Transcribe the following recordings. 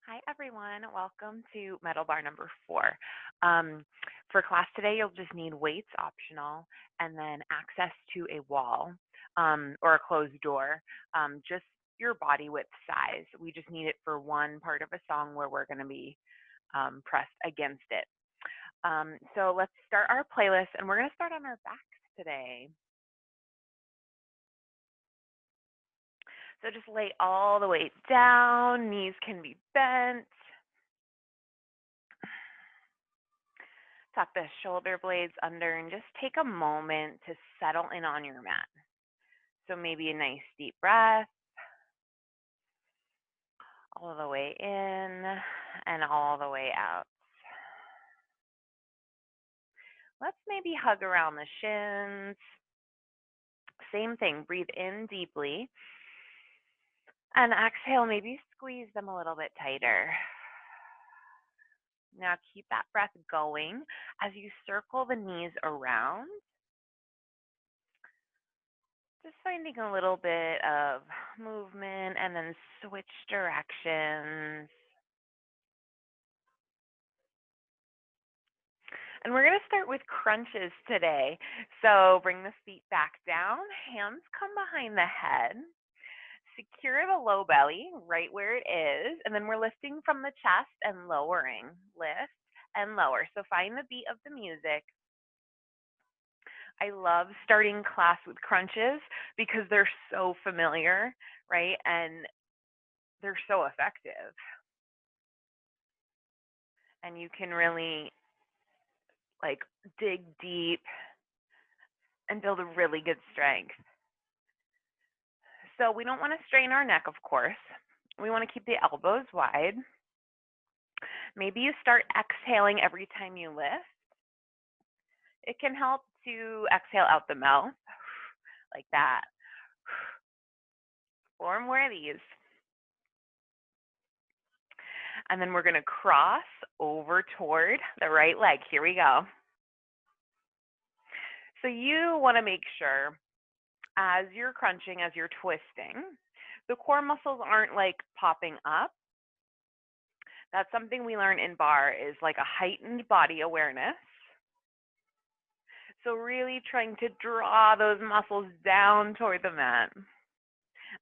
Hi, everyone. Welcome to Metal Bar number 4. Um, for class today, you'll just need weights optional and then access to a wall or a closed door, just your body width size. We just need it for one part of a song where we're going to be pressed against it. So let's start our playlist, and we're going to start on our backs today. So just lay all the way down, knees can be bent. Tuck the shoulder blades under and just take a moment to settle in on your mat. So maybe a nice deep breath all the way in and all the way out. Let's maybe hug around the shins. Same thing, breathe in deeply and exhale, maybe squeeze them a little bit tighter. Now keep that breath going as you circle the knees around. Just finding a little bit of movement and then switch directions. And we're going to start with crunches today. So bring the feet back down, hands come behind the head. Secure the low belly right where it is, and then we're lifting from the chest and lowering. Lift and lower. So find the beat of the music. I love starting class with crunches because they're so familiar, right? And they're so effective. And you can really like dig deep and build a really good strength. So we don't want to strain our neck, of course. We want to keep the elbows wide. Maybe you start exhaling every time you lift. It can help to exhale out the mouth like that. 4 more of these. And then we're going to cross over toward the right leg. Here we go. So you want to make sure as you're crunching, as you're twisting, the core muscles aren't like popping up. That's something we learn in Barre is like a heightened body awareness. So really trying to draw those muscles down toward the mat.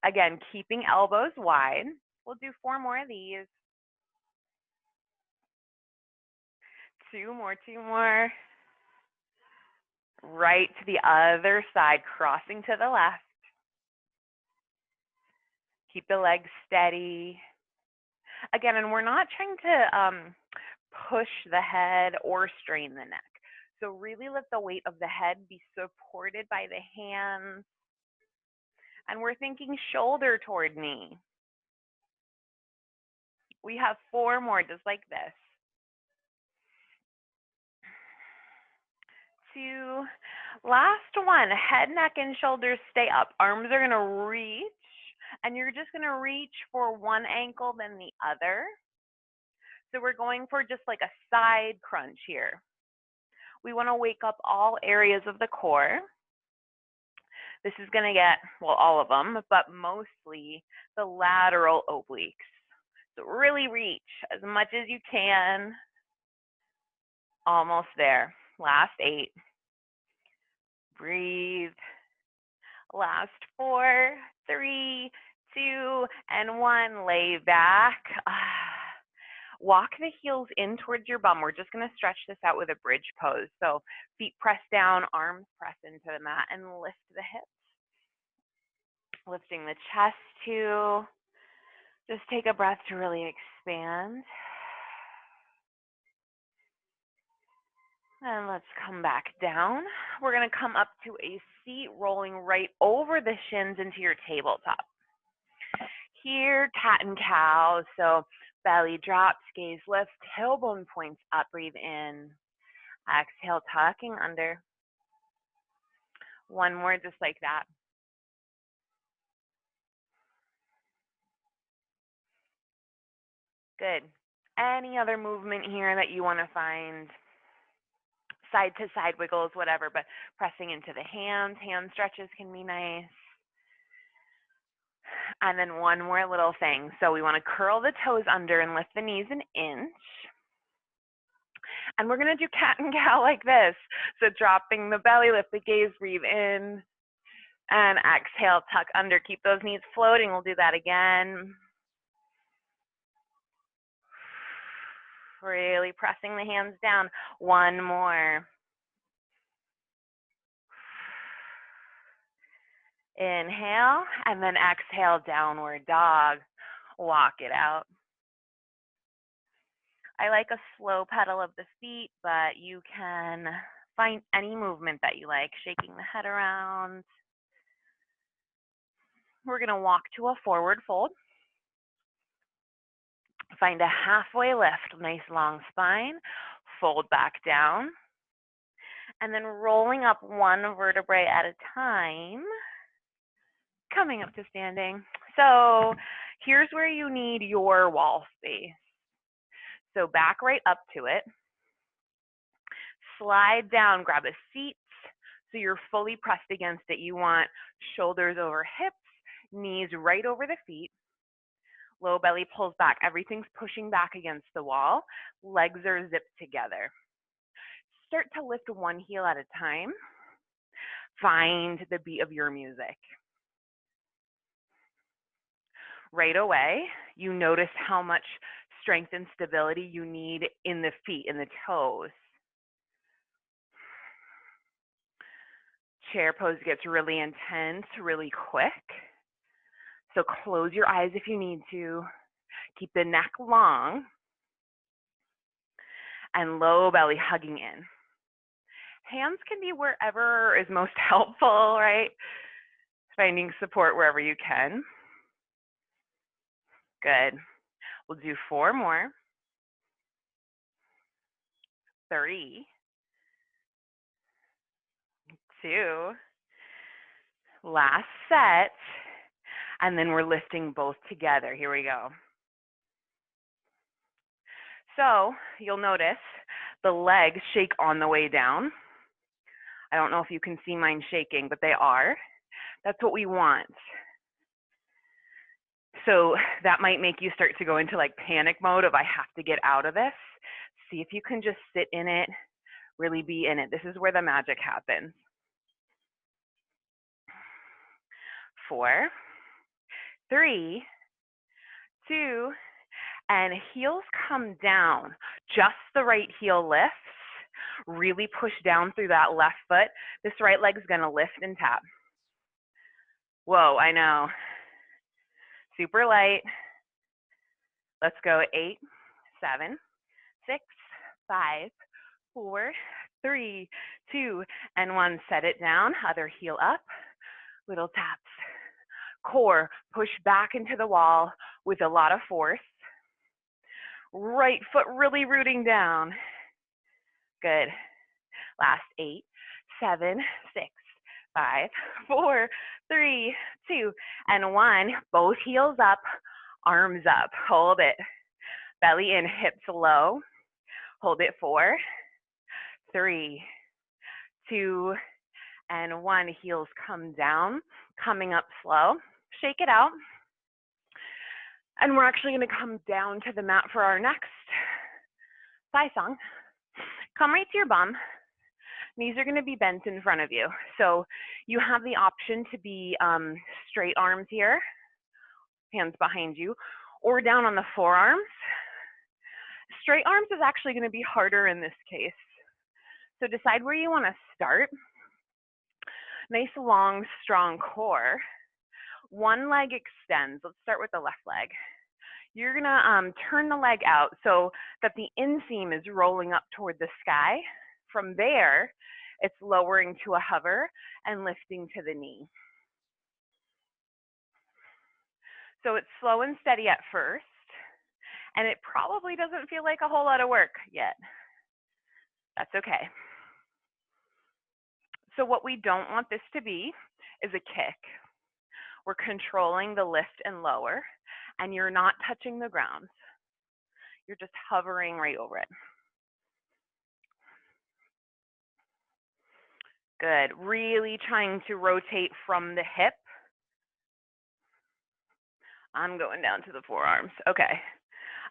Again, keeping elbows wide. We'll do 4 more of these. 2 more, 2 more. Right to the other side, crossing to the left. Keep the legs steady. Again, and we're not trying to push the head or strain the neck. So really let the weight of the head be supported by the hands. And we're thinking shoulder toward knee. We have 4 more just like this. 2. Last one, head, neck, and shoulders stay up. Arms are going to reach, and you're just going to reach for one ankle, then the other. So we're going for just like a side crunch here. We want to wake up all areas of the core. This is going to get, well, all of them, but mostly the lateral obliques. So really reach as much as you can. Almost there. Last 8. Breathe. Last 4, 3, 2, and 1. Lay back. Walk the heels in towards your bum. We're just going to stretch this out with a bridge pose. So feet press down, arms press into the mat, and lift the hips. Lifting the chest too. Just take a breath to really expand. And let's come back down. We're going to come up to a seat, rolling right over the shins into your tabletop. Here, cat and cow. So belly drops, gaze lifts, tailbone points up, breathe in. Exhale, tucking under. 1 more just like that. Good. Any other movement here that you want to find? Side to side wiggles, whatever, but pressing into the hands. Hand stretches can be nice. And then one more little thing. So we want to curl the toes under and lift the knees an inch. And we're going to do cat and cow like this. So dropping the belly, lift the gaze, breathe in. And exhale, tuck under. Keep those knees floating. We'll do that again. Really pressing the hands down. One more. Inhale, and then exhale, downward dog. Walk it out. I like a slow pedal of the feet, but you can find any movement that you like, shaking the head around. We're going to walk to a forward fold. Find a halfway lift, nice long spine. Fold back down. And then rolling up one vertebrae at a time. Coming up to standing. So here's where you need your wall space. So back right up to it. Slide down, grab a seat so you're fully pressed against it. You want shoulders over hips, knees right over the feet. Low belly pulls back. Everything's pushing back against the wall. Legs are zipped together. Start to lift one heel at a time. Find the beat of your music. Right away, you notice how much strength and stability you need in the feet, in the toes. Chair pose gets really intense, really quick. So close your eyes if you need to. Keep the neck long. And low belly hugging in. Hands can be wherever is most helpful, right? Finding support wherever you can. Good. We'll do 4 more. 3, 2, last set, and then we're lifting both together. Here we go. So you'll notice the legs shake on the way down. I don't know if you can see mine shaking, but they are. That's what we want. So that might make you start to go into like panic mode of I have to get out of this. See if you can just sit in it, really be in it. This is where the magic happens. 4, 3, 2, and heels come down. Just the right heel lifts. Really push down through that left foot. This right leg's gonna lift and tap. Whoa, I know. Super light. Let's go 8, 7, 6, 5, 4, 3, 2, and 1. Set it down. Other heel up. Little taps. Core, push back into the wall with a lot of force. Right foot really rooting down. Good. Last 8, 7, 6, 5, 4, 3, 2, and 1. Both heels up, arms up. Hold it. Belly in, hips low. Hold it. 4, 3, 2, and 1. Heels come down, coming up slow. Shake it out. And we're actually going to come down to the mat for our next thigh song. Come right to your bum. Knees are going to be bent in front of you. So you have the option to be straight arms here, hands behind you, or down on the forearms. Straight arms is actually going to be harder in this case. So decide where you want to start. Nice, long, strong core. One leg extends. Let's start with the left leg. You're going to turn the leg out so that the inseam is rolling up toward the sky. From there, it's lowering to a hover and lifting to the knee. So it's slow and steady at first, and it probably doesn't feel like a whole lot of work yet. That's okay. So what we don't want this to be is a kick. We're controlling the lift and lower, and you're not touching the ground. You're just hovering right over it. Good. Really trying to rotate from the hip. I'm going down to the forearms. Okay.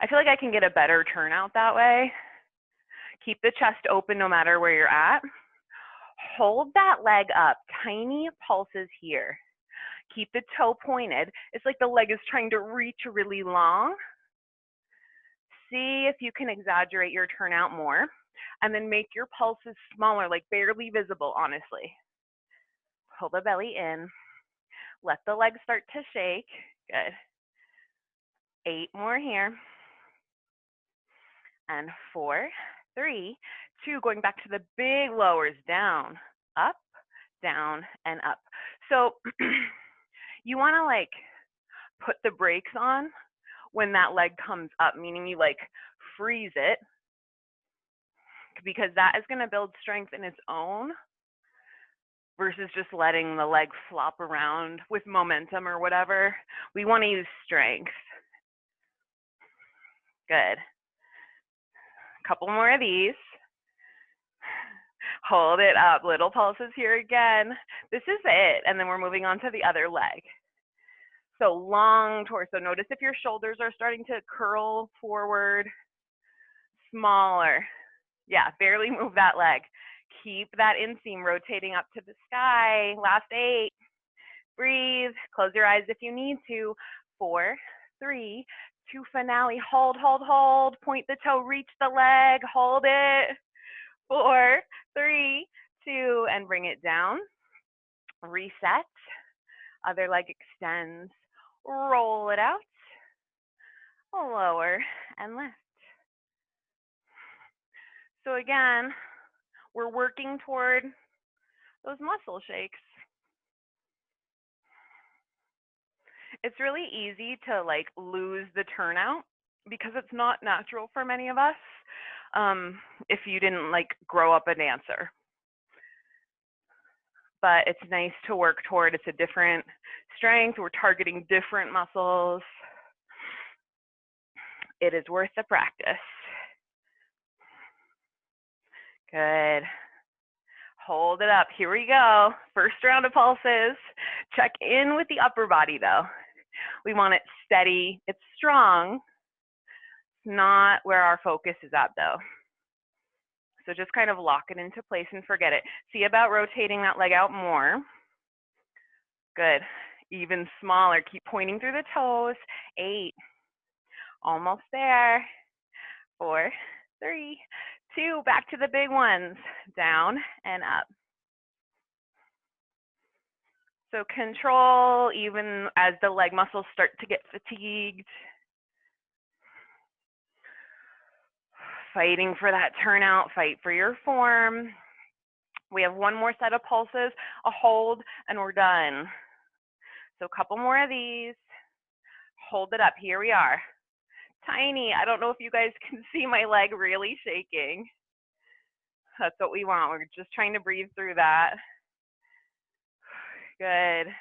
I feel like I can get a better turnout that way. Keep the chest open no matter where you're at. Hold that leg up, tiny pulses here. Keep the toe pointed. It's like the leg is trying to reach really long. See if you can exaggerate your turnout more, and then make your pulses smaller, like barely visible, honestly. Pull the belly in. Let the legs start to shake. Good. 8 more here. And 4, 3, 2, going back to the big lowers, down, up, down, and up. So you want to like put the brakes on when that leg comes up, meaning you like freeze it, because that is going to build strength in its own versus just letting the leg flop around with momentum or whatever. We want to use strength. Good. A couple more of these. Hold it up, little pulses here again. This is it, and then we're moving on to the other leg. So long torso. Notice if your shoulders are starting to curl forward, smaller. Yeah, barely move that leg. Keep that inseam rotating up to the sky. Last 8. Breathe. Close your eyes if you need to. 4, 3, 2, finale. Hold, hold, hold. Point the toe, reach the leg. Hold it. 4, 3, 2, and bring it down. Reset. Other leg extends. Roll it out. Lower and lift. So again, we're working toward those muscle shakes. It's really easy to like lose the turnout because it's not natural for many of us if you didn't like grow up a dancer. But it's nice to work toward. It's a different strength. We're targeting different muscles. It is worth the practice. Good. Hold it up. Here we go. First round of pulses. Check in with the upper body though. We want it steady. It's strong. It's not where our focus is at though. So just kind of lock it into place and forget it. See about rotating that leg out more. Good. Even smaller. Keep pointing through the toes. 8. Almost there. 4, 3, 2. Back to the big ones. Down and up. So control even as the leg muscles start to get fatigued. Fighting for that turnout. Fight for your form. We have one more set of pulses, a hold, and we're done. So a couple more of these. Hold it up. Here we are. Tiny. I don't know if you guys can see my leg really shaking. That's what we want. We're just trying to breathe through that. Good.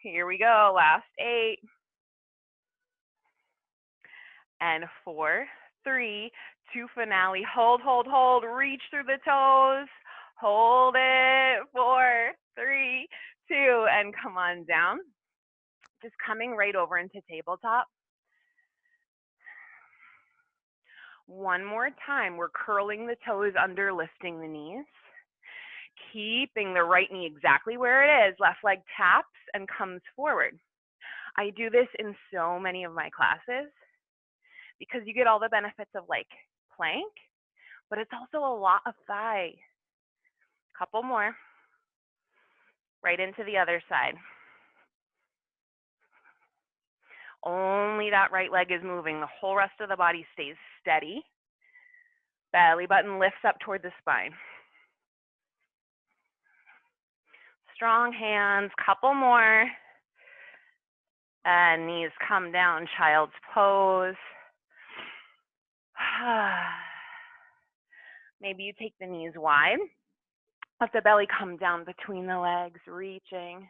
Here we go. Last 8. And 4, 3, 2, finale. Hold, hold, hold. Reach through the toes. Hold it. 4, 3, 2, and come on down. Just coming right over into tabletop. One more time. We're curling the toes under, lifting the knees. Keeping the right knee exactly where it is. Left leg taps and comes forward. I do this in so many of my classes because you get all the benefits of like plank, but it's also a lot of thigh. Couple more. Right into the other side. Only that right leg is moving. The whole rest of the body stays steady. Belly button lifts up toward the spine. Strong hands, couple more. And knees come down, child's pose. Maybe you take the knees wide. Let the belly come down between the legs, reaching.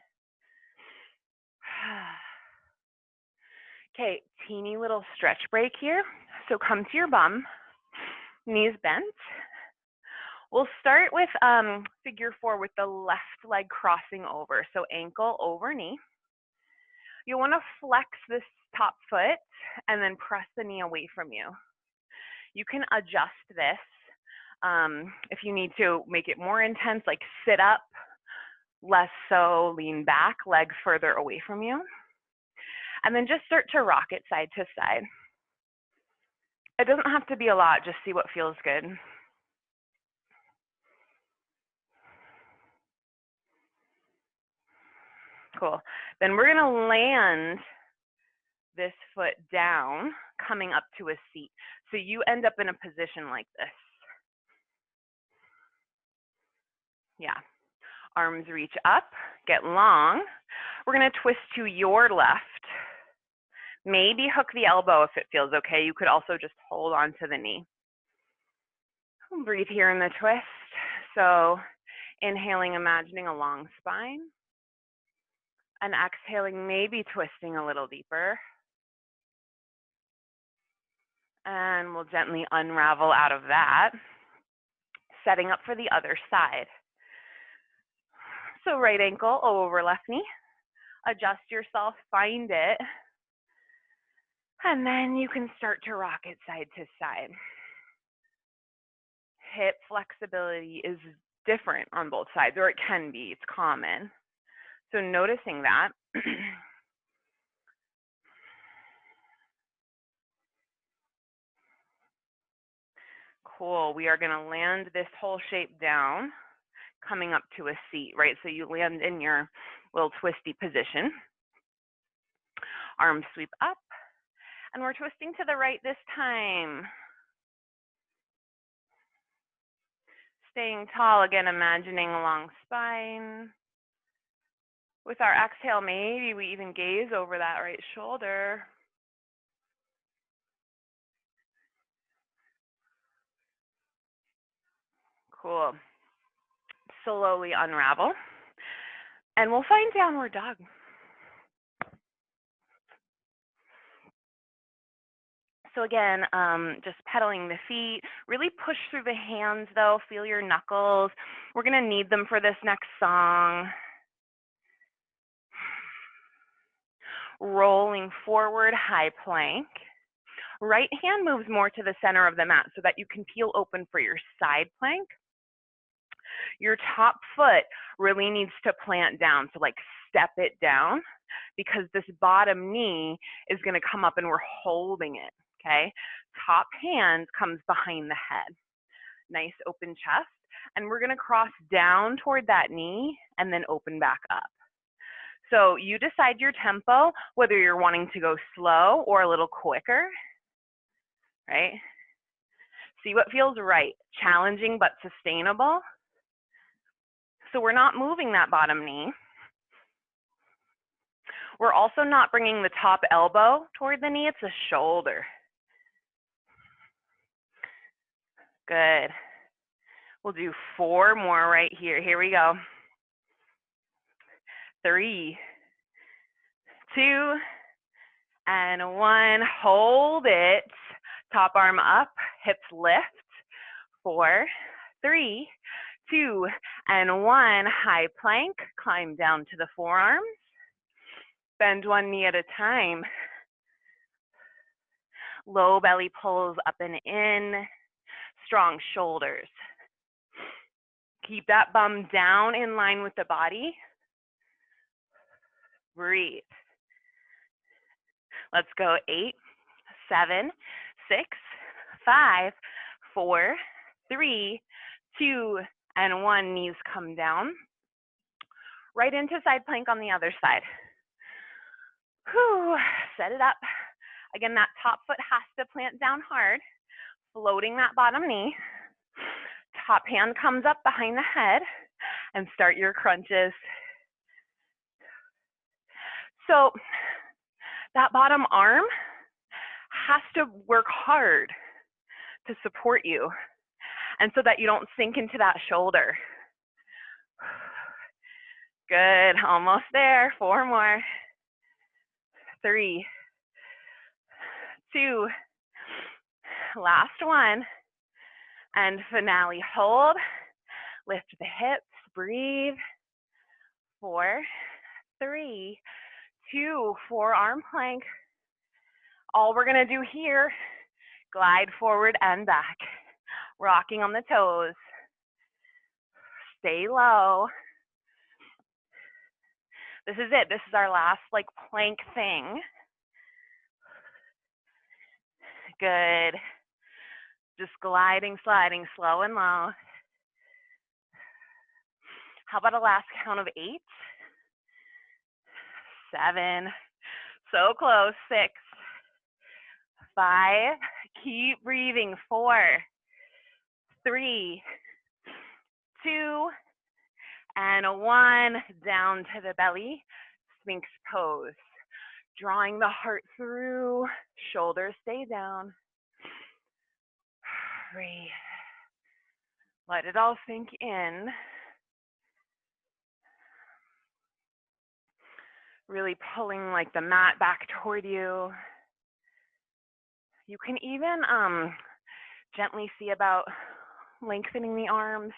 Okay, teeny little stretch break here. So come to your bum, knees bent. We'll start with figure 4 with the left leg crossing over. So ankle over knee. You want to flex this top foot and then press the knee away from you. You can adjust this if you need to make it more intense, like sit up, less so lean back, legs further away from you. And then just start to rock it side to side. It doesn't have to be a lot, just see what feels good. Cool. Then we're gonna land this foot down, coming up to a seat. So you end up in a position like this. Yeah. Arms reach up, get long. We're gonna twist to your left. Maybe hook the elbow if it feels okay. You could also just hold on to the knee. Breathe here in the twist. So inhaling, imagining a long spine. And exhaling, maybe twisting a little deeper. And we'll gently unravel out of that. Setting up for the other side. So right ankle over left knee. Adjust yourself, find it. And then you can start to rock it side to side. Hip flexibility is different on both sides, or it can be, it's common. So noticing that. Cool, we are gonna land this whole shape down, coming up to a seat, right? So you land in your little twisty position. Arms sweep up, and we're twisting to the right this time. Staying tall, again, imagining a long spine. With our exhale, maybe we even gaze over that right shoulder. Cool. Slowly unravel. And we'll find downward dog. So again, just pedaling the feet. Really push through the hands though. Feel your knuckles. We're gonna need them for this next song. Rolling forward, high plank. Right hand moves more to the center of the mat so that you can peel open for your side plank. Your top foot really needs to plant down, so like step it down, because this bottom knee is going to come up and we're holding it, okay? Top hand comes behind the head. Nice open chest, and we're going to cross down toward that knee and then open back up. So you decide your tempo, whether you're wanting to go slow or a little quicker, right? See what feels right, challenging but sustainable. So we're not moving that bottom knee. We're also not bringing the top elbow toward the knee, it's a shoulder. Good. We'll do 4 more right here. Here we go. 3, 2, and 1. Hold it. Top arm up, hips lift. 4, 3, 2, and 1. High plank, climb down to the forearms. Bend one knee at a time. Low belly pulls up and in. Strong shoulders. Keep that bum down in line with the body. Breathe. Let's go. 8, 7, 6, 5, 4, 3, 2, and 1. Knees come down. Right into side plank on the other side. Whew. Set it up. Again, that top foot has to plant down hard, floating that bottom knee. Top hand comes up behind the head, and start your crunches. So that bottom arm has to work hard to support you, and so that you don't sink into that shoulder. Good, almost there. 4 more. 3, 2, last one, and finale. Hold, lift the hips, breathe. 4, 3, 2, forearm plank. All we're gonna do here, glide forward and back, rocking on the toes. Stay low. This is it. This is our last like plank thing. Good. Just gliding, sliding, slow and low. How about a last count of 8? 7. So close. 6. 5. Keep breathing. 4. 3. 2. And 1. Down to the belly. Sphinx pose. Drawing the heart through. Shoulders stay down. Breathe. Let it all sink in. Really pulling like the mat back toward you. You can even gently see about lengthening the arms.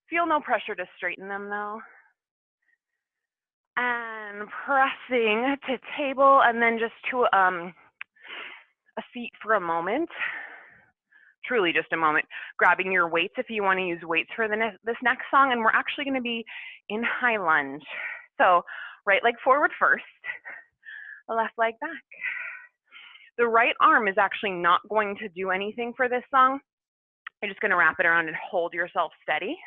Feel no pressure to straighten them though. And pressing to table and then just to a seat for a moment. Truly just a moment. Grabbing your weights if you want to use weights for this next song. And we're actually going to be in high lunge. So right leg forward first, the left leg back. The right arm is actually not going to do anything for this song. You're just going to wrap it around and hold yourself steady.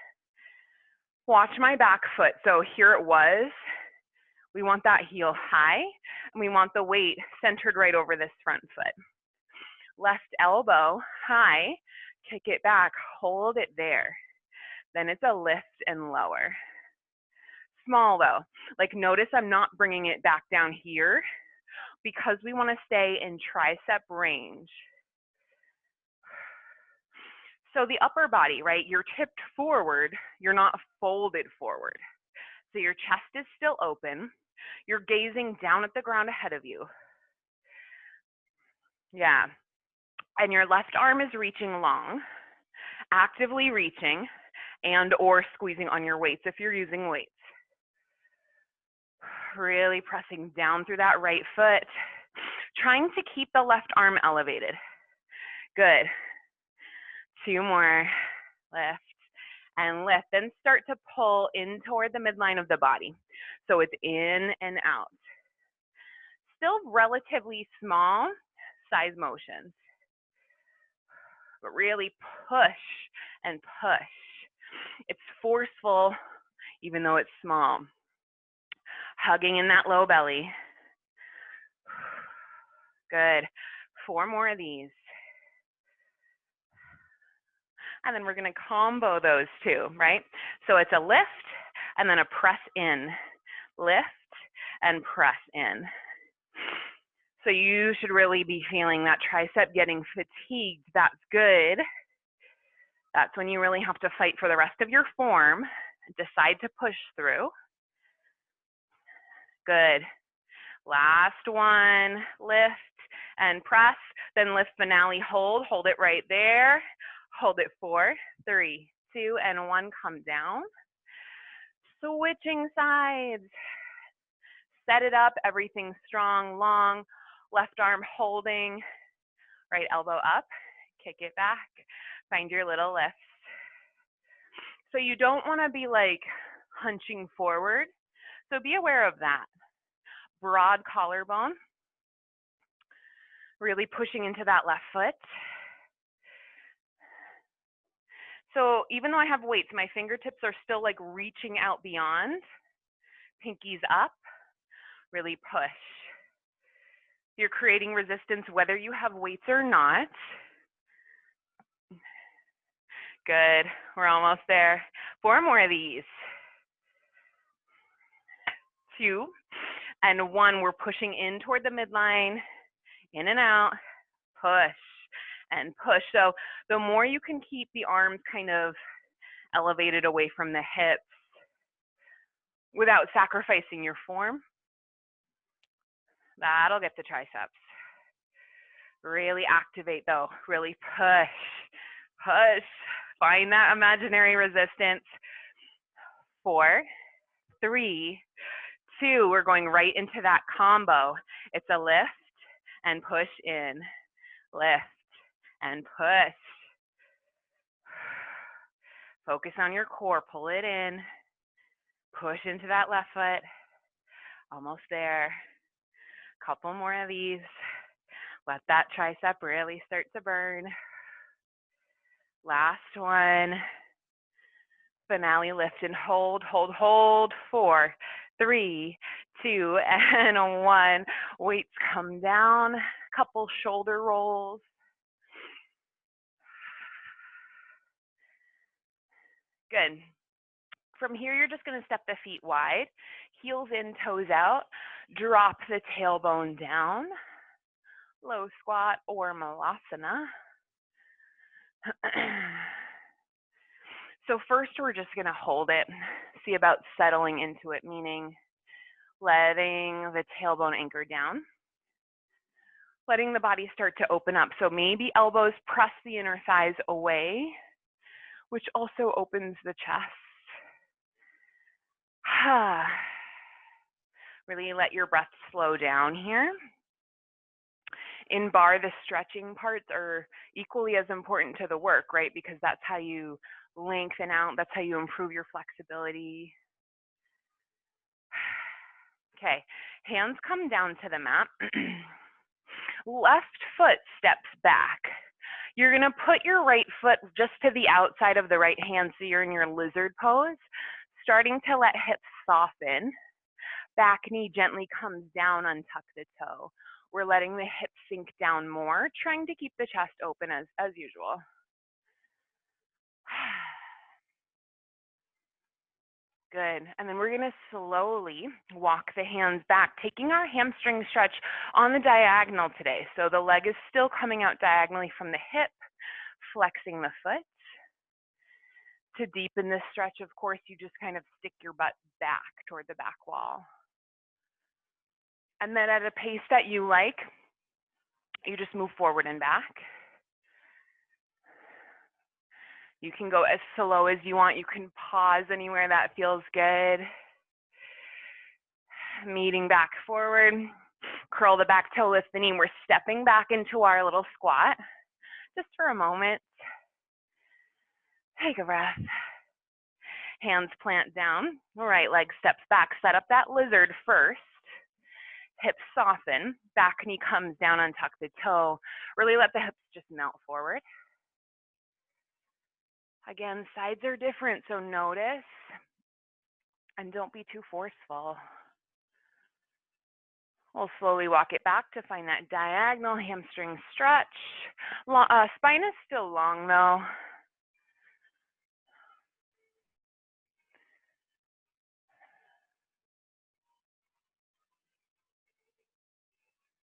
Watch my back foot. So here it was. We want that heel high, and we want the weight centered right over this front foot. Left elbow high, kick it back, hold it there. Then it's a lift and lower. Small though, like notice I'm not bringing it back down here because we want to stay in tricep range. So the upper body, right, you're tipped forward, you're not folded forward. So your chest is still open, you're gazing down at the ground ahead of you. Yeah, and your left arm is reaching long, actively reaching and or squeezing on your weights if you're using weights. Really pressing down through that right foot, trying to keep the left arm elevated. Good. 2 more. Lift and lift. Then start to pull in toward the midline of the body. So it's in and out. Still relatively small size motions, but really push and push. It's forceful even though it's small. Hugging in that low belly. Good. 4 more of these. And then we're going to combo those 2, right? So it's a lift and then a press in. Lift and press in. So you should really be feeling that tricep getting fatigued. That's good. That's when you really have to fight for the rest of your form. Decide to push through. Good. Last one, lift and press, then lift finale, hold it right there. Hold it 4, 3, 2, and 1, come down. Switching sides. Set it up, everything strong, long, left arm holding, right elbow up, kick it back, find your little lifts. So you don't want to be like hunching forward, so be aware of that. Broad collarbone, really pushing into that left foot. So even though I have weights, my fingertips are still like reaching out beyond. Pinkies up, really push. You're creating resistance whether you have weights or not. Good, we're almost there. 4 more of these. 2 and 1, we're pushing in toward the midline, in and out, push and push. So the more you can keep the arms kind of elevated away from the hips without sacrificing your form, that'll get the triceps. Really activate though, really push, push. Find that imaginary resistance. 4, 3, 2, we're going right into that combo. It's a lift and push in, lift and push. Focus on your core, pull it in, push into that left foot. Almost there. Couple more of these. Let that tricep really start to burn. Last one. Finale lift and hold, hold, hold. 4, 3, 2, and 1. Weights come down. Couple shoulder rolls. Good. From here, you're just going to step the feet wide, heels in, toes out. Drop the tailbone down. Low squat or malasana. So first, we're just going to hold it, see about settling into it, meaning letting the tailbone anchor down, letting the body start to open up. So maybe elbows press the inner thighs away, which also opens the chest. Really let your breath slow down here. In Barre, the stretching parts are equally as important to the work, right? Because that's how you lengthen out, that's how you improve your flexibility. Okay, hands come down to the mat. Left foot steps back. You're gonna put your right foot just to the outside of the right hand, so you're in your lizard pose, starting to let hips soften. Back knee gently comes down, untuck the toe. We're letting the hips sink down more, trying to keep the chest open as usual. Good. And then we're going to slowly walk the hands back, taking our hamstring stretch on the diagonal today. So the leg is still coming out diagonally from the hip, flexing the foot. To deepen this stretch, of course, you just kind of stick your butt back toward the back wall. And then at a pace that you like, you just move forward and back. You can go as slow as you want. You can pause anywhere that feels good. Meeting back forward. Curl the back toe, lift the knee. We're stepping back into our little squat just for a moment. Take a breath. Hands plant down. Right leg steps back. Set up that lizard first. Hips soften. Back knee comes down, untuck the toe. Really let the hips just melt forward. Again, sides are different, so notice and don't be too forceful. We'll slowly walk it back to find that diagonal hamstring stretch. Spine is still long though.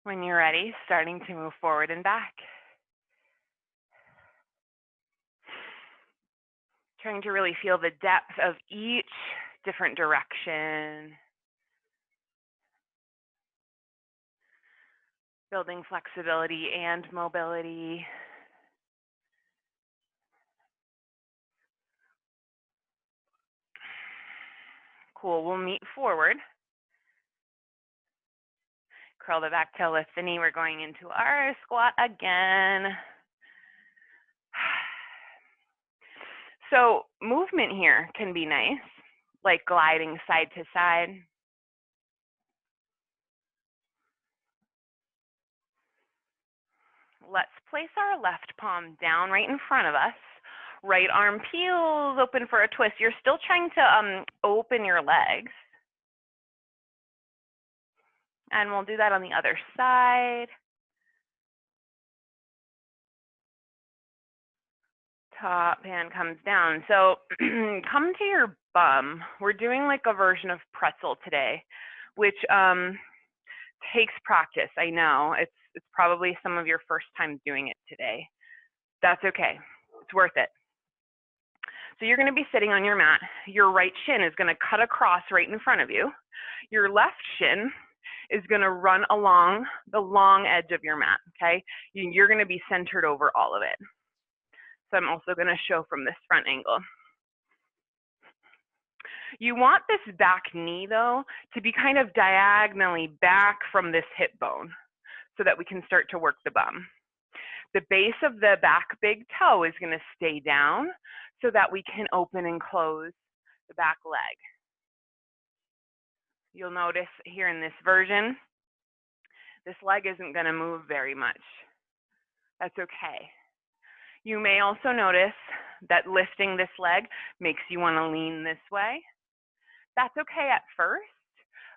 When you're ready, starting to move forward and back. Trying to really feel the depth of each different direction. Building flexibility and mobility. Cool, we'll meet forward. Curl the back toe, lift the knee. We're going into our squat again. So movement here can be nice, like gliding side to side. Let's place our left palm down right in front of us. Right arm peels open for a twist. You're still trying to open your legs. And we'll do that on the other side. Top hand comes down. So come to your bum. We're doing like a version of pretzel today, which takes practice. I know it's probably some of your first time doing it today. That's okay. It's worth it. So you're going to be sitting on your mat. Your right shin is going to cut across right in front of you. Your left shin is going to run along the long edge of your mat, okay? You're going to be centered over all of it. So I'm also going to show from this front angle. You want this back knee, though, to be kind of diagonally back from this hip bone so that we can start to work the bum. The base of the back big toe is going to stay down so that we can open and close the back leg. You'll notice here in this version, this leg isn't going to move very much. That's okay. You may also notice that lifting this leg makes you want to lean this way. That's okay at first,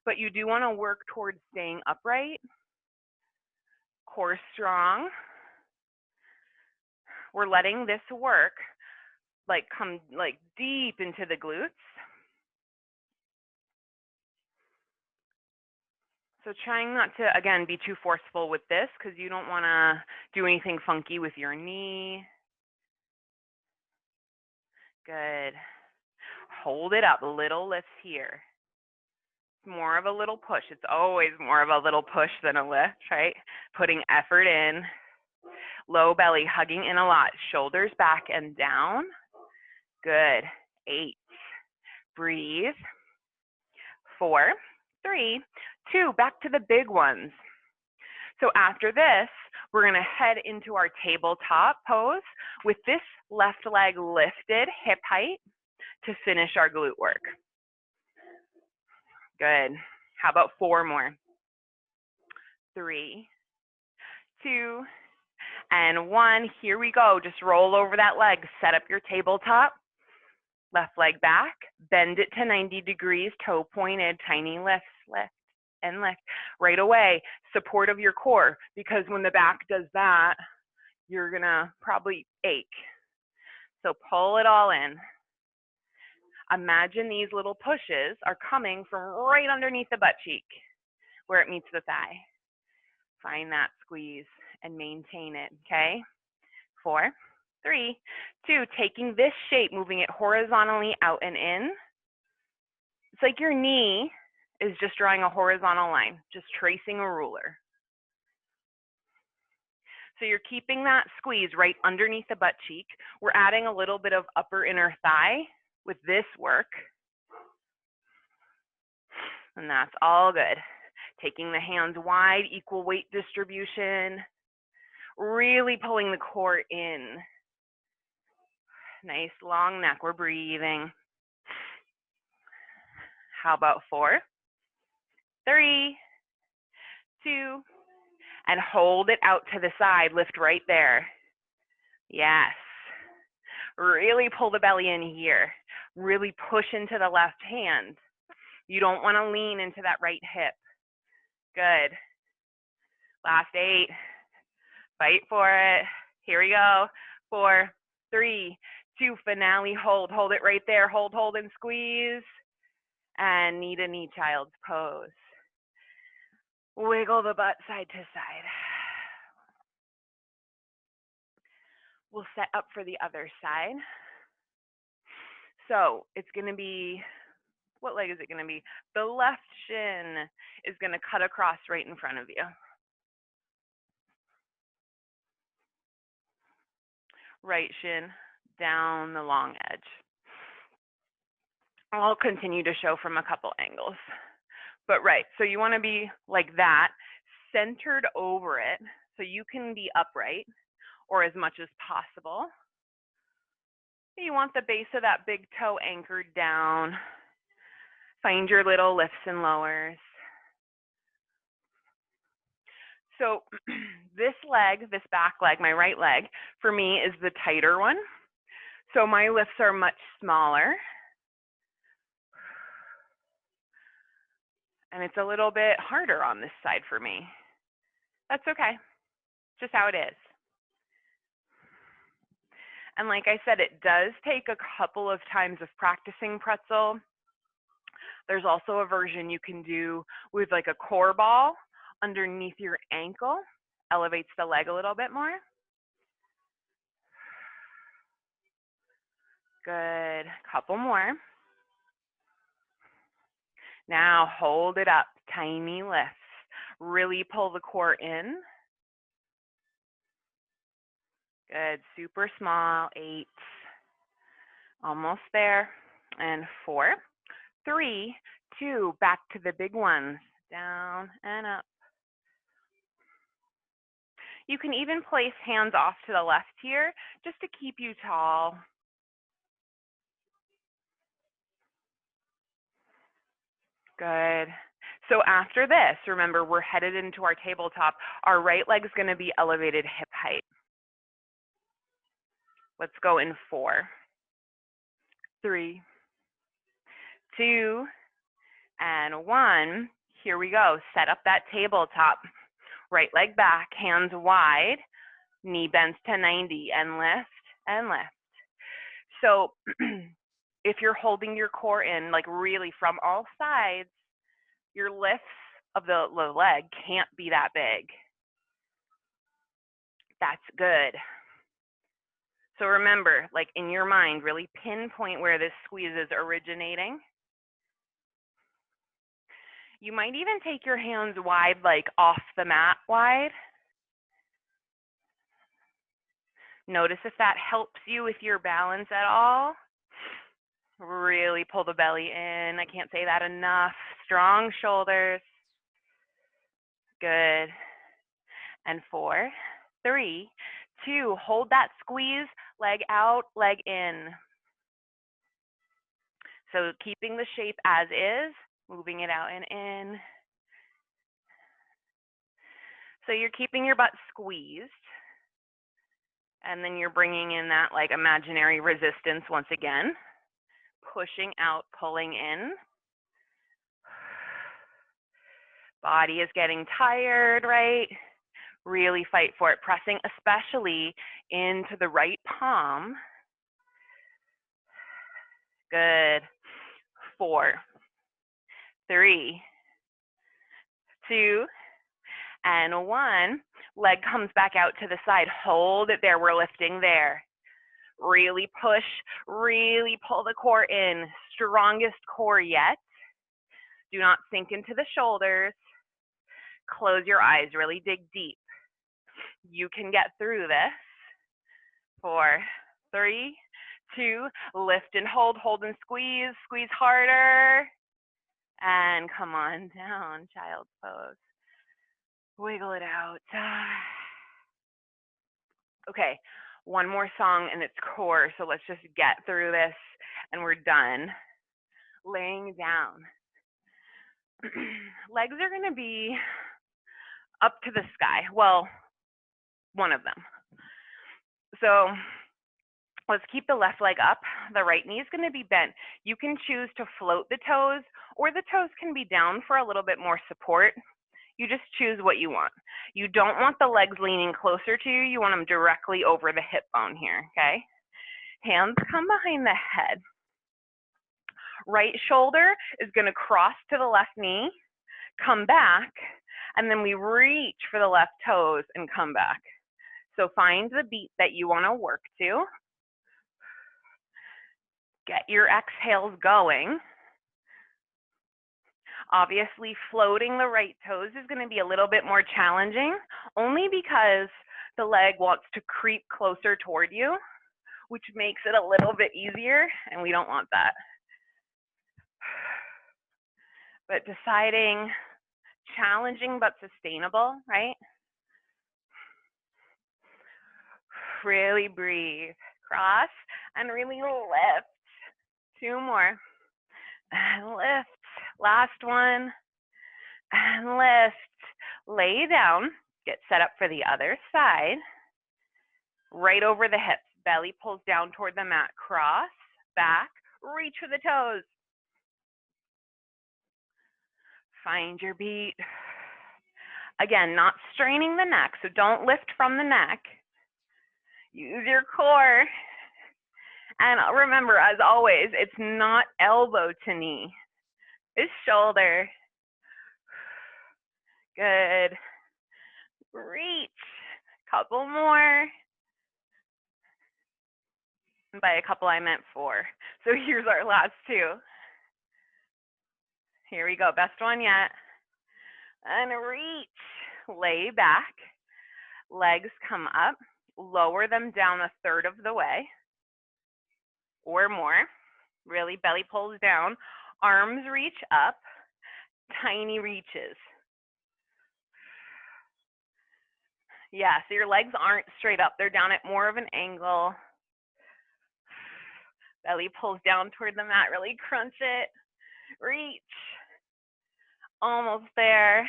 but you do want to work towards staying upright, core strong. We're letting this work come deep into the glutes. So trying not to, again, be too forceful with this because you don't want to do anything funky with your knee. Good. Hold it up, little lifts here. It's more of a little push. It's always more of a little push than a lift, right? Putting effort in. Low belly, hugging in a lot. Shoulders back and down. Good. 8. Breathe. 4, 3, 2. Back to the big ones. So after this, we're going to head into our tabletop pose with this left leg lifted, hip height, to finish our glute work. Good. How about 4 more? 3, 2, and 1. Here we go. Just roll over that leg. Set up your tabletop. Left leg back. Bend it to 90 degrees. Toe pointed. Tiny lifts. Lift and lift. Right away, support of your core, because when the back does that, you're going to probably ache. So pull it all in. Imagine these little pushes are coming from right underneath the butt cheek where it meets the thigh. Find that squeeze and maintain it, okay? 4, 3, 2, taking this shape, moving it horizontally out and in. It's like your knee is just drawing a horizontal line, just tracing a ruler. So you're keeping that squeeze right underneath the butt cheek. We're adding a little bit of upper inner thigh with this work. And that's all good. Taking the hands wide, equal weight distribution. Really pulling the core in. Nice long neck, we're breathing. How about 4, 3, 2, and hold it out to the side. Lift right there. Yes. Really pull the belly in here. Really push into the left hand. You don't want to lean into that right hip. Good. Last 8. Fight for it. Here we go. 4, 3, 2, finale, hold. Hold it right there. Hold, and squeeze. And knee to knee child's pose. Wiggle the butt side to side. We'll set up for the other side. So it's going to be, what leg is it going to be? The left shin is going to cut across right in front of you. Right shin down the long edge. I'll continue to show from a couple angles. But right, so you want to be like that, centered over it, so you can be upright or as much as possible. You want the base of that big toe anchored down. Find your little lifts and lowers. So this leg, this back leg, my right leg, for me is the tighter one. So my lifts are much smaller. And it's a little bit harder on this side for me. That's okay, just how it is. And like I said, it does take a couple of times of practicing pretzel. There's also a version you can do with like a core ball underneath your ankle. Elevates the leg a little bit more. Good, couple more. Now hold it up, tiny lifts. Really pull the core in. Good, super small, 8. Almost there. And 4, 3, 2, back to the big ones. Down and up. You can even place hands off to the left here just to keep you tall. Good. So after this, remember, we're headed into our tabletop. Our right leg's going to be elevated hip height. Let's go in 4, 3, 2, and 1. Here we go. Set up that tabletop. Right leg back, hands wide, knee bends to 90, and lift, and lift. So if you're holding your core in, like really from all sides, your lifts of the leg can't be that big. That's good. So remember, like in your mind, really pinpoint where this squeeze is originating. You might even take your hands wide, like off the mat wide. Notice if that helps you with your balance at all. Really pull the belly in. I can't say that enough. Strong shoulders. Good. And 4, 3, 2, hold that squeeze, leg out, leg in. So keeping the shape as is, moving it out and in. So you're keeping your butt squeezed. And then you're bringing in that like imaginary resistance once again. Pushing out, pulling in. Body is getting tired, right? Really fight for it, pressing especially into the right palm. Good. 4, 3, 2, and 1. Leg comes back out to the side. Hold it there. We're lifting there. Really push, really pull the core in. Strongest core yet. Do not sink into the shoulders. Close your eyes. Really dig deep. You can get through this. 4, 3, 2, lift and hold and squeeze. Squeeze harder. And come on down, child's pose. Wiggle it out. Okay, one more song and it's core, so let's just get through this and we're done. Laying down. Legs are going to be up to the sky. Well, one of them. So let's keep the left leg up. The right knee is going to be bent. You can choose to float the toes, or the toes can be down for a little bit more support. You just choose what you want. You don't want the legs leaning closer to you. You want them directly over the hip bone here, okay? Hands come behind the head. Right shoulder is going to cross to the left knee, come back, and then we reach for the left toes and come back. So find the beat that you want to work to. Get your exhales going. Obviously, floating the right toes is going to be a little bit more challenging, only because the leg wants to creep closer toward you, which makes it a little bit easier, and we don't want that. But deciding challenging but sustainable, right? Really breathe. Cross and really lift. 2 more. And lift. Last one. And lift. Lay down. Get set up for the other side. Right over the hips. Belly pulls down toward the mat. Cross, back, reach for the toes. Find your beat. Again, not straining the neck, so don't lift from the neck. Use your core. And remember, as always, it's not elbow to knee. It's shoulder. Good. Reach. Couple more. And by a couple, I meant 4. So here's our last 2. Here we go. Best one yet. And reach. Lay back. Legs come up. Lower them down 1/3 of the way or more. Really belly pulls down. Arms reach up, tiny reaches. Yeah, so your legs aren't straight up. They're down at more of an angle. Belly pulls down toward the mat. Really crunch it. Reach. Almost there.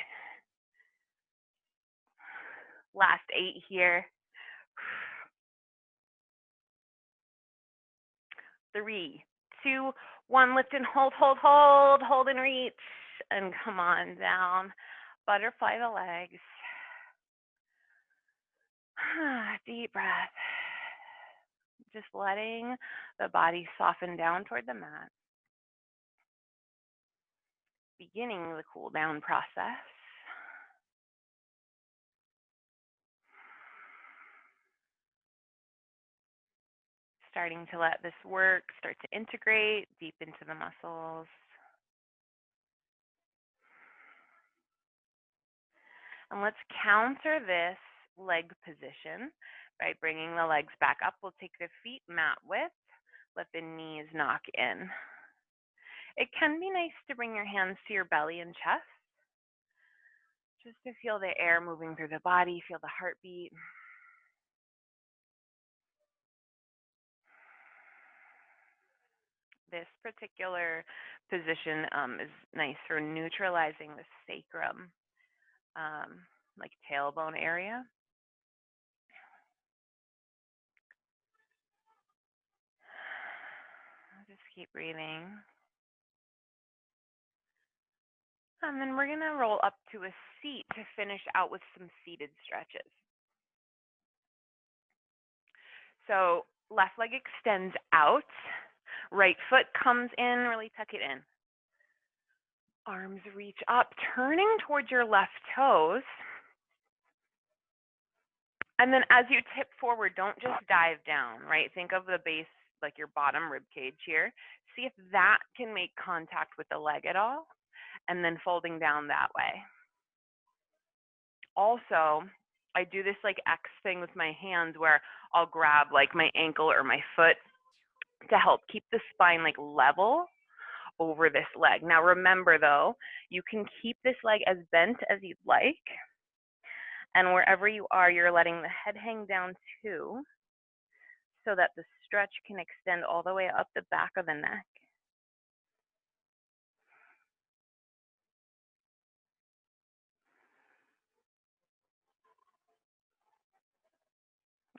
Last 8 here. 3, 2, 1. Lift and hold, hold, hold. Hold and reach. And come on down. Butterfly the legs. Deep breath. Just letting the body soften down toward the mat. Beginning the cool down process. Starting to let this work start to integrate deep into the muscles. And let's counter this leg position by bringing the legs back up. We'll take the feet mat width, let the knees knock in. It can be nice to bring your hands to your belly and chest, just to feel the air moving through the body, feel the heartbeat. This particular position is nice for neutralizing the sacrum, like tailbone area. Just keep breathing. And then we're going to roll up to a seat to finish out with some seated stretches. So left leg extends out, right foot comes in, really tuck it in. Arms reach up, turning towards your left toes. And then as you tip forward, don't just dive down, right? Think of the base, like your bottom rib cage here. See if that can make contact with the leg at all, and then folding down that way. Also, I do this like X thing with my hands where I'll grab like my ankle or my foot to help keep the spine like level over this leg. Now remember though, you can keep this leg as bent as you'd like. And wherever you are, you're letting the head hang down too, so that the stretch can extend all the way up the back of the neck.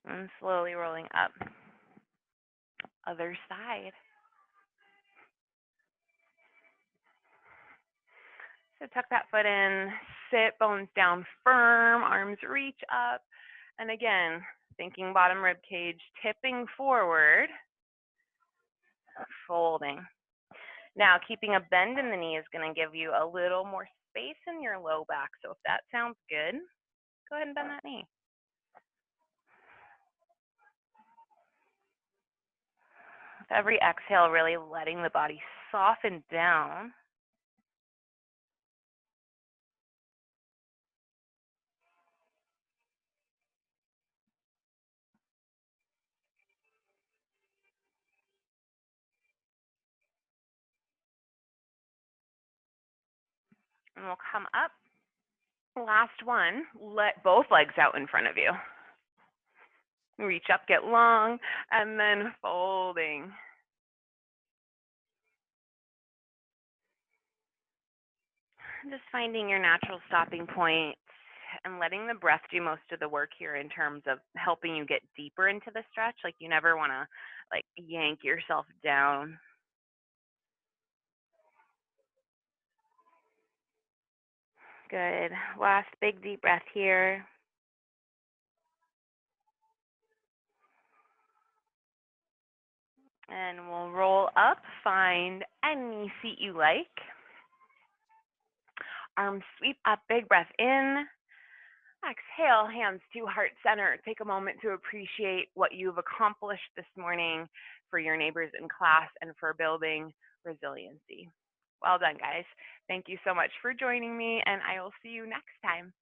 And slowly rolling up. Other side. So tuck that foot in, sit, bones down firm, arms reach up. And again, thinking bottom rib cage, tipping forward, folding. Now, keeping a bend in the knee is going to give you a little more space in your low back. So if that sounds good, go ahead and bend that knee. With every exhale, really letting the body soften down. And we'll come up. Last one, let both legs out in front of you. Reach up, get long, and then folding. Just finding your natural stopping point and letting the breath do most of the work here in terms of helping you get deeper into the stretch. Like you never want to like yank yourself down. Good. Last big deep breath here. And we'll roll up, find any seat you like. Arms sweep up, big breath in. Exhale, hands to heart center. Take a moment to appreciate what you've accomplished this morning for your neighbors in class and for building resiliency. Well done, guys. Thank you so much for joining me, and I will see you next time.